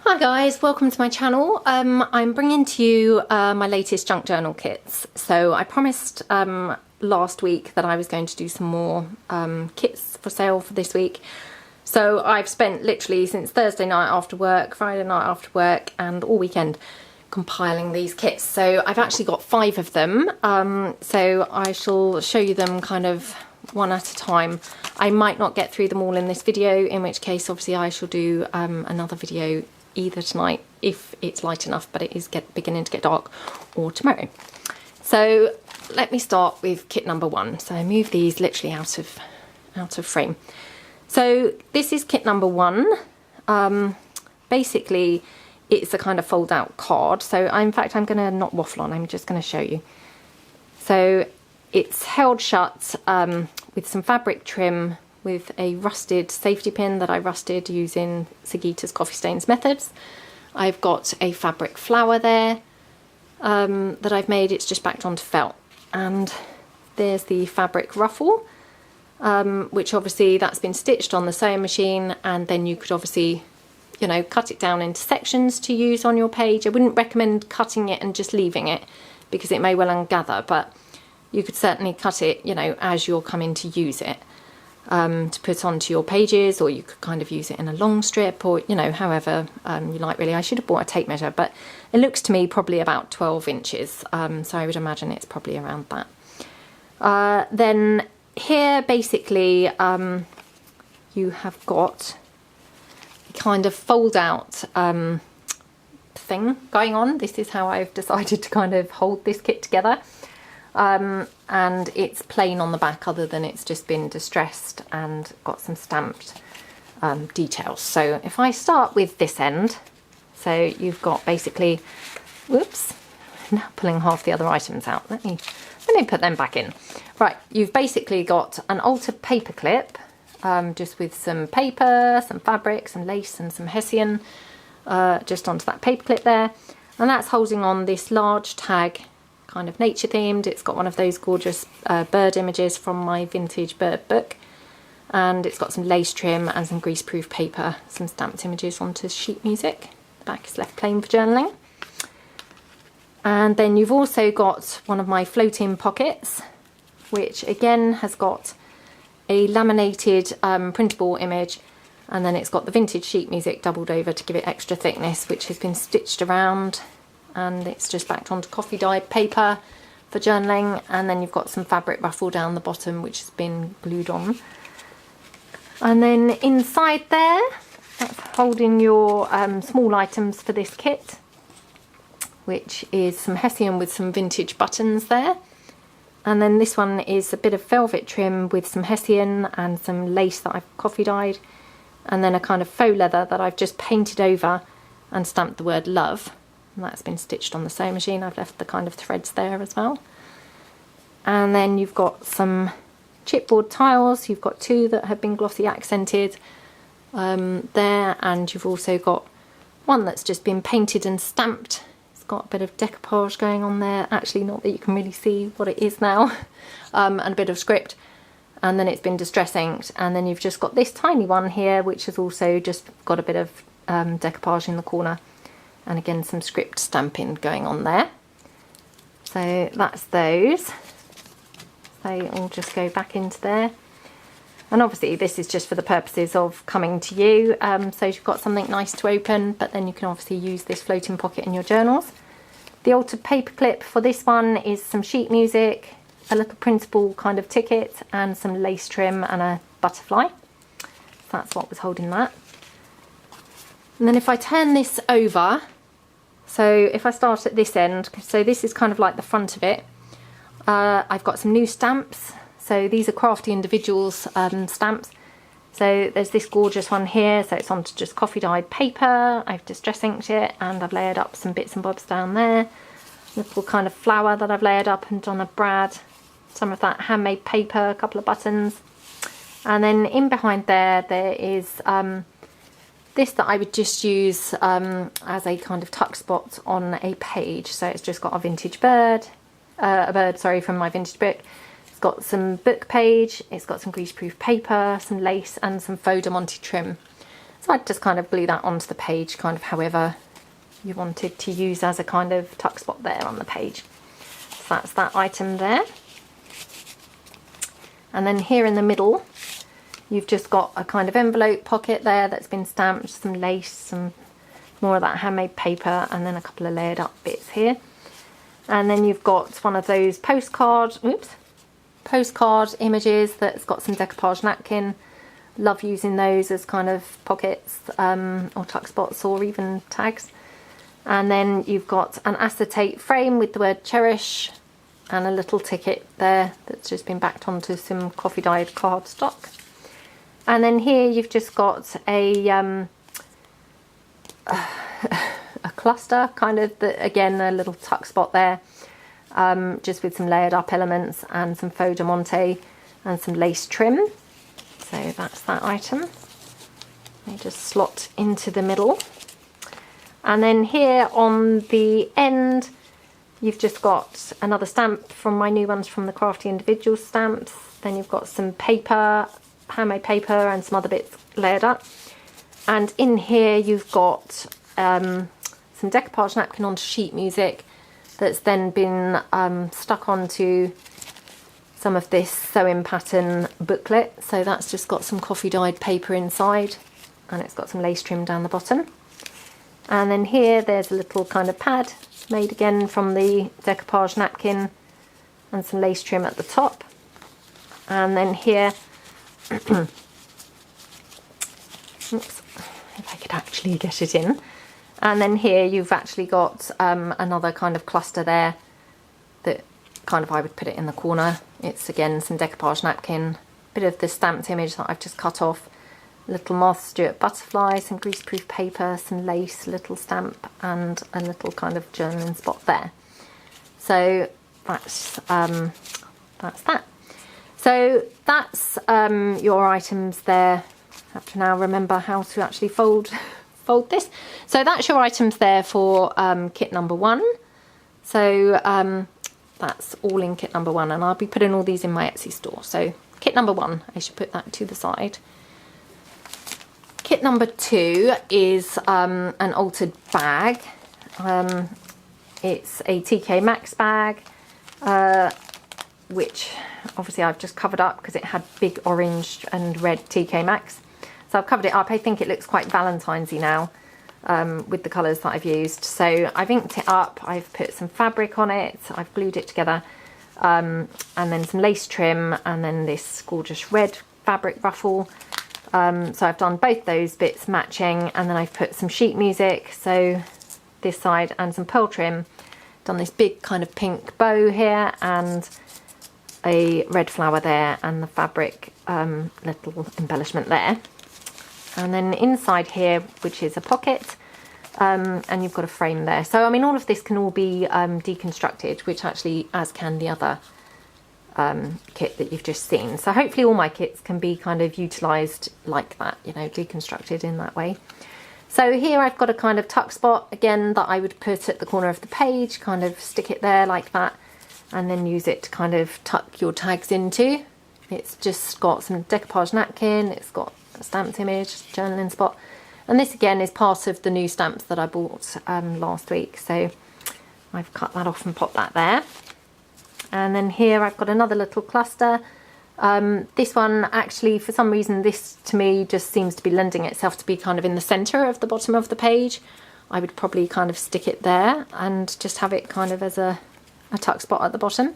Hi guys, welcome to my channel. I'm bringing to you my latest junk journal kits. So I promised last week that I was going to do some more kits for sale for this week. So I've spent literally since Thursday night after work, Friday night after work and all weekend compiling these kits. So I've actually got 5 of them. So I shall show you them kind of one at a time. I might not get through them all in this video, in which case obviously I shall do another video either tonight if it's light enough, but it is beginning to get dark, or tomorrow. So let me start with kit number 1. So I move these literally out of frame. So this is kit number 1. Basically it's a kind of fold out card. So in fact I'm going to not waffle on, I'm just going to show you. So it's held shut with some fabric trim, with a rusted safety pin that I rusted using Sagita's Coffee Stains methods. I've got a fabric flower there that I've made. It's just backed onto felt. And there's the fabric ruffle, which obviously that's been stitched on the sewing machine, and then you could obviously, you know, cut it down into sections to use on your page. I wouldn't recommend cutting it and just leaving it because it may well ungather, but you could certainly cut it, you know, as you're coming to use it. To put onto your pages, or you could kind of use it in a long strip, or you know, however you like really. I should have bought a tape measure, but it looks to me probably about 12 inches, so I would imagine it's probably around that. Then here basically you have got a kind of fold out thing going on. This is how I've decided to kind of hold this kit together. And it's plain on the back, other than it's just been distressed and got some stamped details. So if I start with this end, so you've got basically, whoops, now pulling half the other items out. Let me put them back in. Right, you've basically got an altered paper clip, just with some paper, some fabric, some lace and some hessian, just onto that paper clip there. And that's holding on this large tag, kind of nature themed. It's got one of those gorgeous bird images from my vintage bird book, and it's got some lace trim and some greaseproof paper, some stamped images onto sheet music. The back is left plain for journaling. And then you've also got one of my floating pockets, which again has got a laminated printable image, and then it's got the vintage sheet music doubled over to give it extra thickness, which has been stitched around, and it's just backed onto coffee dyed paper for journaling. And then you've got some fabric ruffle down the bottom, which has been glued on. And then inside there, that's holding your small items for this kit, which is some hessian with some vintage buttons there. And then this one is a bit of velvet trim with some hessian and some lace that I've coffee dyed, and then a kind of faux leather that I've just painted over and stamped the word love. And that's been stitched on the sewing machine. I've left the kind of threads there as well. And then you've got some chipboard tiles. You've got 2 that have been glossy accented there, and you've also got one that's just been painted and stamped. It's got a bit of decoupage going on there. Actually, not that you can really see what it is now. And a bit of script. And then it's been distress inked. And then you've just got this tiny one here, which has also just got a bit of decoupage in the corner. And again, some script stamping going on there. So that's those. They all just go back into there. And obviously this is just for the purposes of coming to you. So you've got something nice to open, but then you can obviously use this floating pocket in your journals. The altered paper clip for this one is some sheet music, a little printable kind of ticket, and some lace trim and a butterfly. So that's what was holding that. And then if I turn this over, so if I start at this end, so this is kind of like the front of it. I've got some new stamps. So these are Crafty Individuals stamps. So there's this gorgeous one here. So it's onto just coffee dyed paper. I've distress inked it, and I've layered up some bits and bobs down there. Little kind of flower that I've layered up and done a brad. Some of that handmade paper, a couple of buttons. And then in behind there, there is this that I would just use as a kind of tuck spot on a page. So it's just got a vintage bird, from my vintage book. It's got some book page, it's got some greaseproof paper, some lace and some faux diamante trim. So I'd just kind of glue that onto the page, kind of however you wanted to use as a kind of tuck spot there on the page. So that's that item there. And then here in the middle, you've just got a kind of envelope pocket there that's been stamped, some lace, some more of that handmade paper, and then a couple of layered up bits here. And then you've got one of those postcard images that's got some decoupage napkin. Love using those as kind of pockets or tuck spots or even tags. And then you've got an acetate frame with the word cherish and a little ticket there that's just been backed onto some coffee dyed cardstock. And then here you've just got a cluster, kind of, again a little tuck spot there, just with some layered up elements and some faux diamante and some lace trim. So that's that item. They just slot into the middle. And then here on the end, you've just got another stamp from my new ones from the Crafty Individual stamps. Then you've got some paper, handmade paper, and some other bits layered up. And in here you've got some decoupage napkin onto sheet music that's then been stuck onto some of this sewing pattern booklet. So that's just got some coffee dyed paper inside, and it's got some lace trim down the bottom. And then here there's a little kind of pad made again from the decoupage napkin and some lace trim at the top. And then here, oops, if I could actually get it in. And then here you've actually got another kind of cluster there that kind of, I would put it in the corner. It's again some decoupage napkin, bit of the stamped image that I've just cut off, little Martha Stewart butterfly, some greaseproof paper, some lace, little stamp, and a little kind of journaling spot there. So that's that. So that's your items there. I have to now remember how to actually fold this. So that's your items there for kit number 1. So that's all in kit number 1, and I'll be putting all these in my Etsy store. So kit number 1, I should put that to the side. Kit number 2 is an altered bag. It's a TK Maxx bag, which obviously I've just covered up because it had big orange and red TK Maxx. So I've covered it up. I think it looks quite Valentine's-y now with the colours that I've used. So I've inked it up, I've put some fabric on it, I've glued it together, and then some lace trim, and then this gorgeous red fabric ruffle. So I've done both those bits matching, and then I've put some sheet music, so this side, and some pearl trim. Done this big kind of pink bow here, and a red flower there, and the fabric little embellishment there. And then inside here, which is a pocket, and you've got a frame there. So I mean, all of this can all be deconstructed, which actually, as can the other kit that you've just seen. So hopefully all my kits can be kind of utilised like that, you know, deconstructed in that way. So here I've got a kind of tuck spot again that I would put at the corner of the page, kind of stick it there like that, and then use it to kind of tuck your tags into. It's just got some decoupage napkin, it's got a stamped image, journaling spot, and this again is part of the new stamps that I bought last week, so I've cut that off and popped that there. And then here I've got another little cluster. This one actually, for some reason, this to me just seems to be lending itself to be kind of in the centre of the bottom of the page. I would probably kind of stick it there and just have it kind of as a tuck spot at the bottom.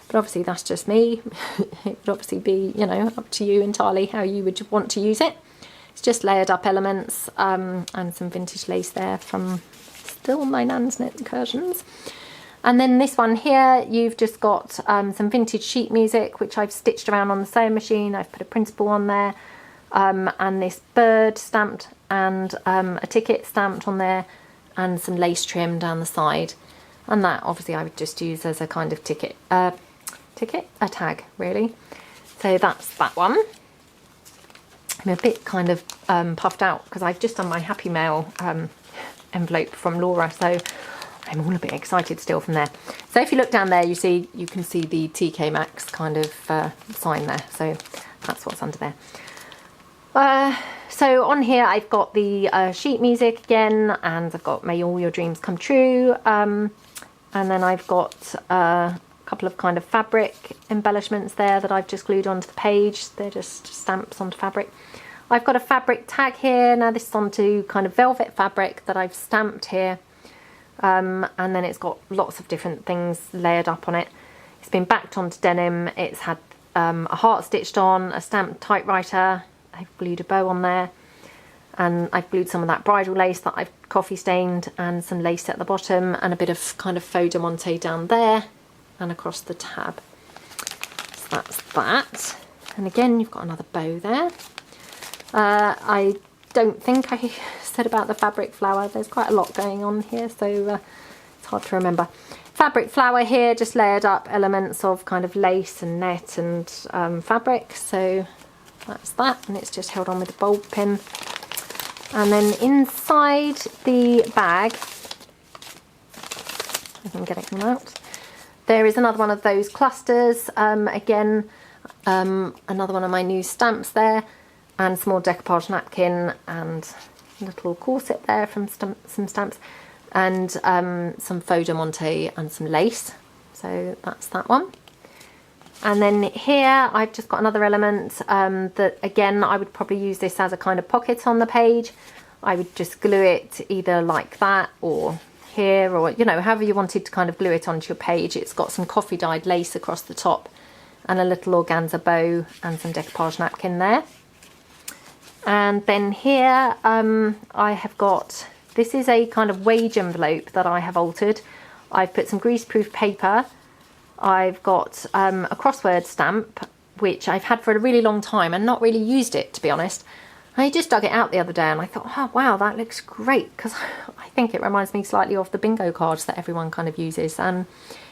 But obviously that's just me. It would obviously be, you know, up to you entirely how you would want to use it. It's just layered up elements and some vintage lace there from still my nan's knit incursions. And then this one here, you've just got some vintage sheet music, which I've stitched around on the sewing machine. I've put a principle on there, and this bird stamped, and a ticket stamped on there, and some lace trim down the side. And that obviously I would just use as a kind of a tag really. So that's that one. I'm a bit kind of puffed out because I've just done my Happy Mail envelope from Laura, so I'm all a bit excited still from there. So if you look down there, you can see the TK Maxx kind of sign there. So that's what's under there. So on here I've got the sheet music again, and I've got May All Your Dreams Come True, and then I've got a couple of kind of fabric embellishments there that I've just glued onto the page. They're just stamps onto fabric. I've got a fabric tag here. Now this is onto kind of velvet fabric that I've stamped here, and then it's got lots of different things layered up on it. It's been backed onto denim. It's had a heart stitched on, a stamped typewriter. I've glued a bow on there, and I've glued some of that bridal lace that I've coffee stained, and some lace at the bottom, and a bit of kind of faux de monte down there and across the tab. So that's that. And again, you've got another bow there. I don't think I said about the fabric flower. There's quite a lot going on here, so it's hard to remember. Fabric flower here, just layered up elements of kind of lace and net and fabric. So that's that, and it's just held on with a bulb pin. And then inside the bag, I can get it all out, there is another one of those clusters. Again, another one of my new stamps there, and some more decoupage napkin, and a little corset there from some stamps, and some faux de monte and some lace. So that's that one. And then here I've just got another element that, again, I would probably use this as a kind of pocket on the page. I would just glue it either like that or here, or, you know, however you wanted to kind of glue it onto your page. It's got some coffee dyed lace across the top, and a little organza bow, and some decoupage napkin there. And then here I have got, this is a kind of wage envelope that I have altered. I've put some greaseproof paper. I've got a crossword stamp, which I've had for a really long time and not really used it, to be honest. I just dug it out the other day and I thought, oh wow, that looks great, because I think it reminds me slightly of the bingo cards that everyone kind of uses. And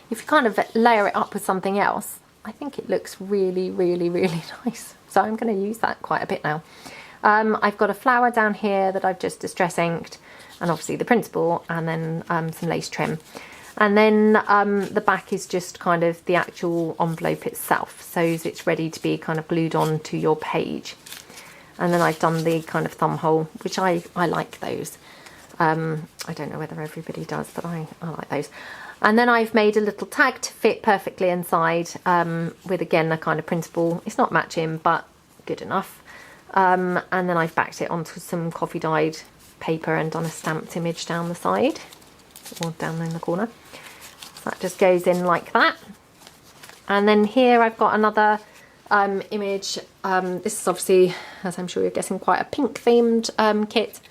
if you kind of layer it up with something else, I think it looks really, really, really nice. So I'm going to use that quite a bit now. I've got a flower down here that I've just distress inked, and obviously the principal, and then some lace trim. And then the back is just kind of the actual envelope itself, so it's ready to be kind of glued on to your page. And then I've done the kind of thumb hole, which I like those. I don't know whether everybody does, but I like those. And then I've made a little tag to fit perfectly inside, with, again, a kind of principal. It's not matching, but good enough. And then I've backed it onto some coffee dyed paper and done a stamped image down the side, or down in the corner. That just goes in like that. And then here I've got another image. This is obviously, as I'm sure you're guessing, quite a pink themed kit.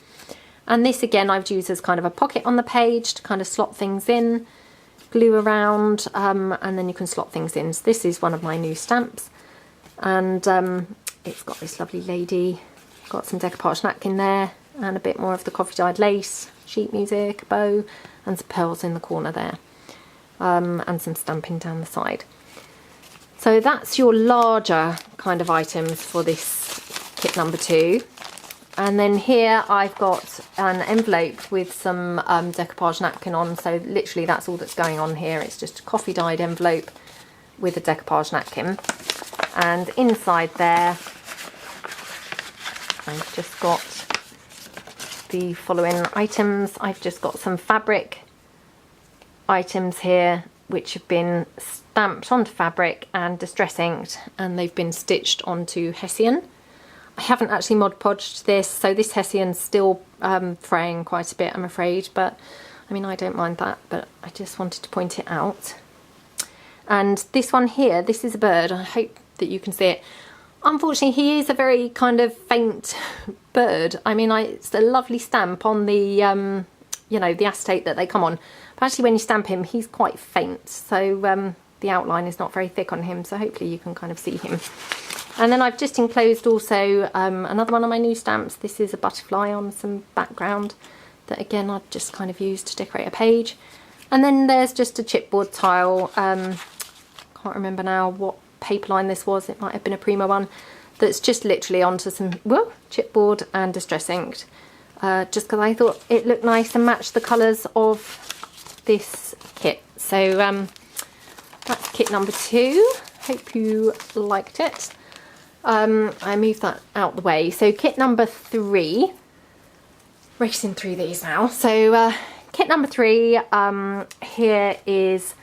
And this, again, I've used as kind of a pocket on the page to kind of slot things in, glue around, and then you can slot things in. So this is one of my new stamps, and it's got this lovely lady, got some decoupage napkin there, and a bit more of the coffee dyed lace, sheet music, bow, and some pearls in the corner there, and some stamping down the side. So that's your larger kind of items for this kit number 2. And then here I've got an envelope with some decoupage napkin on. So literally that's all that's going on here. It's just a coffee dyed envelope with a decoupage napkin. And inside there I've just got the following items. I've just got some fabric items here, which have been stamped onto fabric and distress inked, and they've been stitched onto hessian. I haven't actually Mod Podged this, so this hessian's still fraying quite a bit, I'm afraid, but I mean, I don't mind that, but I just wanted to point it out. And this one here, this is a bird. I hope that you can see it. Unfortunately, he is a very kind of faint bird. I mean, it's a lovely stamp on the, you know, the acetate that they come on. But actually, when you stamp him, he's quite faint. So the outline is not very thick on him. So hopefully you can kind of see him. And then I've just enclosed also another one of my new stamps. This is a butterfly on some background that, again, I've just kind of used to decorate a page. And then there's just a chipboard tile. Can't remember now what paper line this was. It might have been a Prima one. That's just literally onto some chipboard and distress inked. Just because I thought it looked nice and matched the colours of this kit. So that's kit number 2. Hope you liked it. I moved that out the way. So kit number 3, racing through these now. So kit number 3, here is,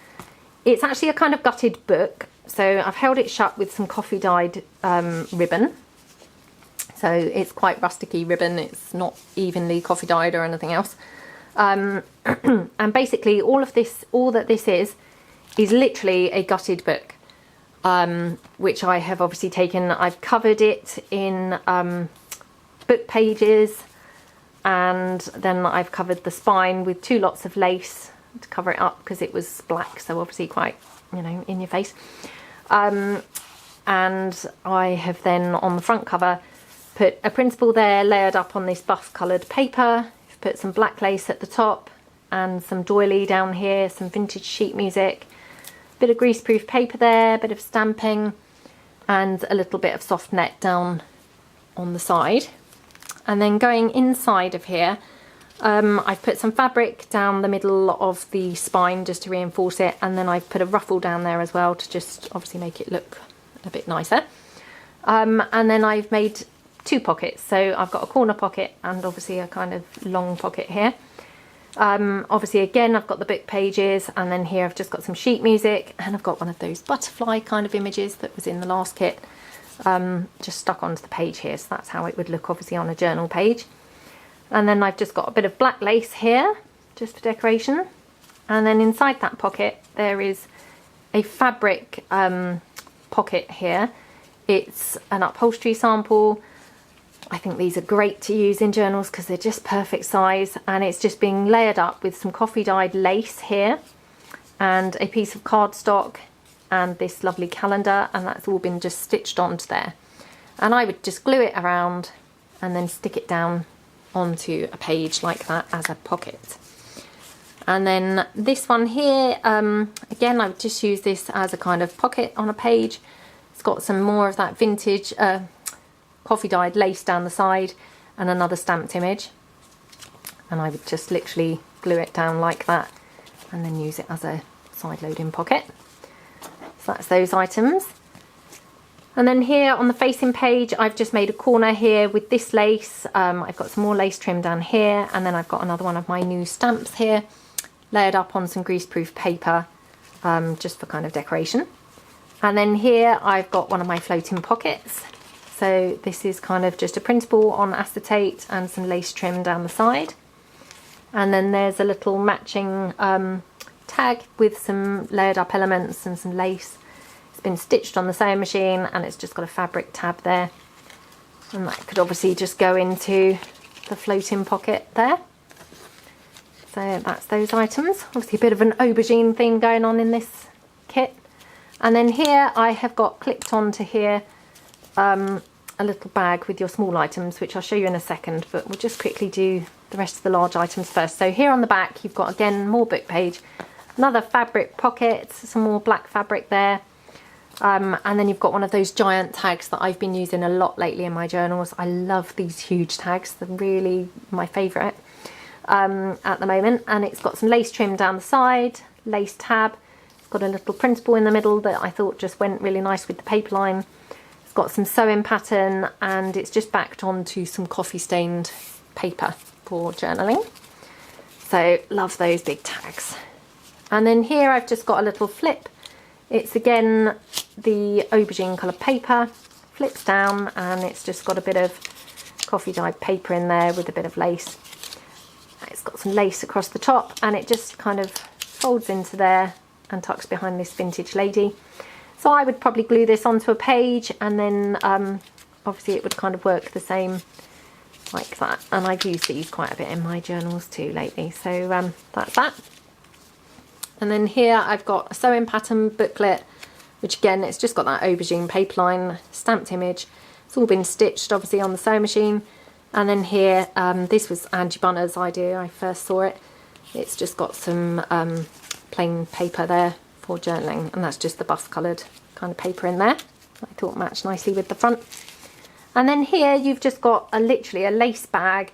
it's actually a kind of gutted book. So I've held it shut with some coffee dyed ribbon. So it's quite rusticy ribbon, it's not evenly coffee dyed or anything else. And basically all that this is literally a gutted book, which I have obviously taken, I've covered it in book pages, and then I've covered the spine with 2 lots of lace to cover it up because it was black, so obviously quite, you know, in your face. And I have then on the front cover put a principal there layered up on this buff coloured paper. I've put some black lace at the top and some doily down here, some vintage sheet music, bit of greaseproof paper there, bit of stamping, and a little bit of soft net down on the side. And then going inside of here, I've put some fabric down the middle of the spine just to reinforce it, and then I've put a ruffle down there as well to just obviously make it look a bit nicer. And then I've made 2 pockets, so I've got a corner pocket and obviously a kind of long pocket here. Obviously again I've got the book pages, and then here I've just got some sheet music, and I've got one of those butterfly kind of images that was in the last kit just stuck onto the page here, so that's how it would look obviously on a journal page. And then I've just got a bit of black lace here just for decoration, and then inside that pocket there is a fabric pocket here. It's an upholstery sample. I think these are great to use in journals because they're just perfect size, and it's just being layered up with some coffee dyed lace here and a piece of cardstock and this lovely calendar, and that's all been just stitched onto there. And I would just glue it around and then stick it down onto a page like that as a pocket. And then this one here, again I would just use this as a kind of pocket on a page. It's got some more of that vintage coffee dyed lace down the side and another stamped image, and I would just literally glue it down like that and then use it as a side loading pocket. So that's those items. And then here on the facing page I've just made a corner here with this lace. I've got some more lace trim down here, and then I've got another one of my new stamps here layered up on some greaseproof paper just for kind of decoration. And then here I've got one of my floating pockets. So this is kind of just a printable on acetate and some lace trim down the side. And then there's a little matching tag with some layered up elements and some lace. It's been stitched on the sewing machine, and it's just got a fabric tab there. And that could obviously just go into the floating pocket there. So that's those items. Obviously a bit of an aubergine theme going on in this kit. And then here I have got clipped onto here a little bag with your small items, which I'll show you in a second, but we'll just quickly do the rest of the large items first. So here on the back you've got again more book page, another fabric pocket, some more black fabric there, and then you've got one of those giant tags that I've been using a lot lately in my journals. I love these huge tags, they're really my favourite at the moment. And it's got some lace trim down the side, lace tab, it's got a little printable in the middle that I thought just went really nice with the paper line. It's got some sewing pattern, and it's just backed onto some coffee stained paper for journaling. So love those big tags. And then here I've just got a little flip. It's again the aubergine coloured paper, flips down, and it's just got a bit of coffee dyed paper in there with a bit of lace. It's got some lace across the top, and it just kind of folds into there and tucks behind this vintage lady. So I would probably glue this onto a page, and then obviously it would kind of work the same like that. And I've used these quite a bit in my journals too lately. So that's that. And then here I've got a sewing pattern booklet, which again, it's just got that aubergine paper line, stamped image. It's all been stitched obviously on the sewing machine. And then here, this was Angie Bunner's idea, I first saw it. It's just got some plain paper there for journaling, and that's just the buff coloured kind of paper in there. I thought matched nicely with the front. And then here you've just got literally a lace bag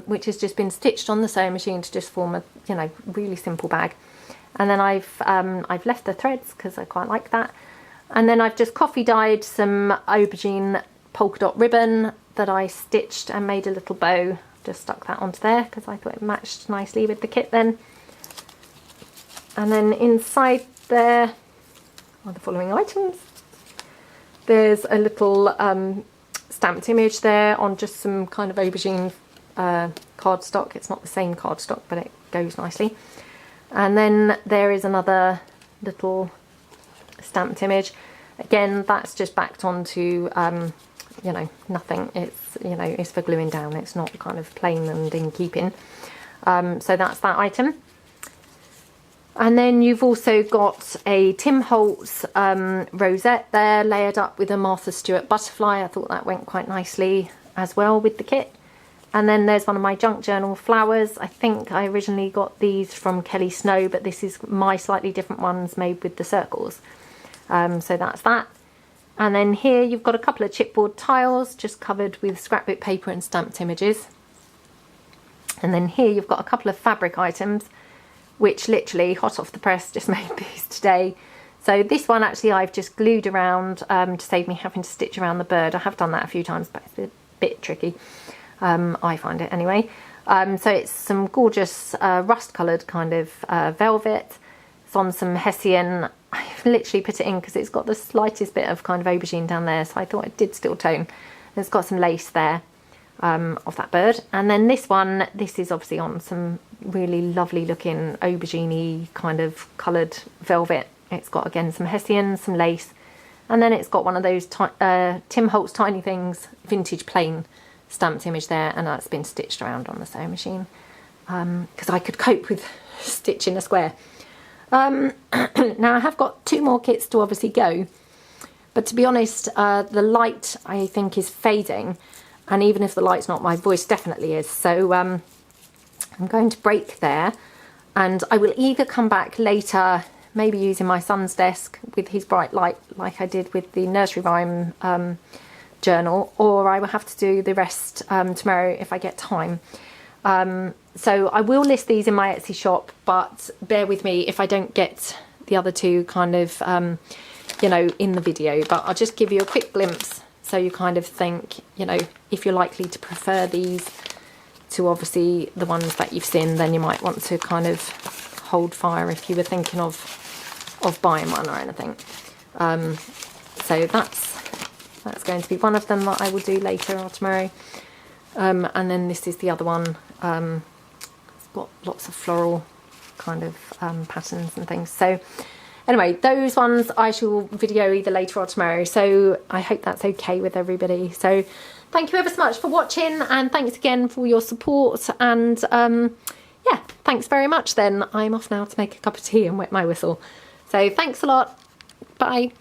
which has just been stitched on the sewing machine to just form a, you know, really simple bag. And then I've left the threads because I quite like that. And then I've just coffee dyed some aubergine polka dot ribbon that I stitched and made a little bow. Just stuck that onto there because I thought it matched nicely with the kit then. And then inside there are the following items. There's a little stamped image there on just some kind of aubergine cardstock. It's not the same cardstock, but it goes nicely. And then there is another little stamped image. Again, that's just backed onto you know, nothing. It's, you know, it's for gluing down. It's not kind of plain and in keeping. So that's that item. And then you've also got a Tim Holtz rosette there, layered up with a Martha Stewart butterfly. I thought that went quite nicely as well with the kit. And then there's one of my junk journal flowers. I think I originally got these from Kelly Snow, but this is my slightly different ones made with the circles. So that's that. And then here you've got a couple of chipboard tiles just covered with scrapbook paper and stamped images. And then here you've got a couple of fabric items, which literally hot off the press, just made these today. So this one actually I've just glued around to save me having to stitch around the bird. I have done that a few times, but it's a bit tricky. I find it anyway. So it's some gorgeous rust coloured kind of velvet. It's on some Hessian. I've literally put it in because it's got the slightest bit of kind of aubergine down there, so I thought it did still tone. And it's got some lace there of that bird. And then this one, this is obviously on some really lovely looking aubergine-y kind of coloured velvet. It's got again some Hessian, some lace, and then it's got one of those Tim Holtz Tiny Things vintage plain stamped image there, and that's been stitched around on the sewing machine because I could cope with stitching a square. Now I have got 2 more kits to obviously go, but to be honest, the light I think is fading, and even if the light's not, my voice definitely is. So I'm going to break there, and I will either come back later, maybe using my son's desk with his bright light like I did with the nursery rhyme journal, or I will have to do the rest tomorrow if I get time. So I will list these in my Etsy shop, but bear with me if I don't get the other 2 kind of, you know, in the video. But I'll just give you a quick glimpse so you kind of think, you know, if you're likely to prefer these to obviously the ones that you've seen, then you might want to kind of hold fire if you were thinking of buying one or anything. So that's going to be one of them that I will do later or tomorrow. And then this is the other one. It's got lots of floral kind of patterns and things. So anyway, those ones I shall video either later or tomorrow. So I hope that's okay with everybody. So thank you ever so much for watching, and thanks again for your support. And yeah, thanks very much then. I'm off now to make a cup of tea and wet my whistle. So thanks a lot. Bye.